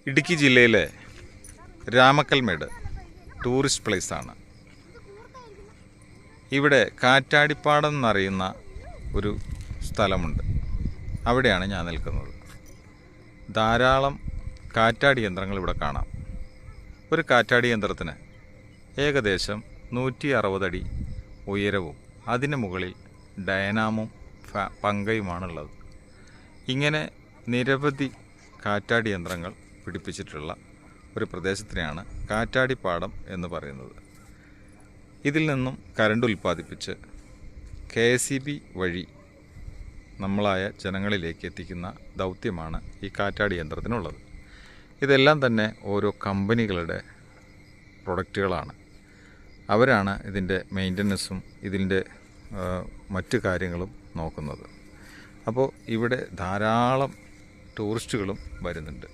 ഇടുക്കി ജില്ലയിലെ രാമക്കൽമേട് ടൂറിസ്റ്റ് പ്ലേസാണ്. ഇവിടെ കാറ്റാടിപ്പാടം എന്നറിയുന്ന ഒരു സ്ഥലമുണ്ട്. അവിടെയാണ് ഞാൻ നിൽക്കുന്നത്. ധാരാളം കാറ്റാടി യന്ത്രങ്ങൾ ഇവിടെ കാണാം. ഒരു കാറ്റാടി യന്ത്രത്തിന് ഏകദേശം 160 അടി ഉയരവും അതിന് മുകളിൽ ഡയനാമും പങ്കയുമാണുള്ളത്. ഇങ്ങനെ നിരവധി കാറ്റാടി യന്ത്രങ്ങൾ പിടിപ്പിച്ചിട്ടുള്ള ഒരു പ്രദേശത്തിനെയാണ് കാറ്റാടിപ്പാടം എന്ന് പറയുന്നത്. ഇതിൽ നിന്നും കരണ്ട് ഉൽപ്പാദിപ്പിച്ച് KSEB വഴി നമ്മളായ ജനങ്ങളിലേക്ക് എത്തിക്കുന്ന ദൗത്യമാണ് ഈ കാറ്റാടി യന്ത്രത്തിനുള്ളത്. ഇതെല്ലാം തന്നെ ഓരോ കമ്പനികളുടെ പ്രൊഡക്റ്റുകളാണ്. അവരാണ് ഇതിൻ്റെ മെയിൻ്റനൻസും ഇതിൻ്റെ മറ്റു കാര്യങ്ങളും നോക്കുന്നത്. അപ്പോൾ ഇവിടെ ധാരാളം ടൂറിസ്റ്റുകളും വരുന്നുണ്ട്.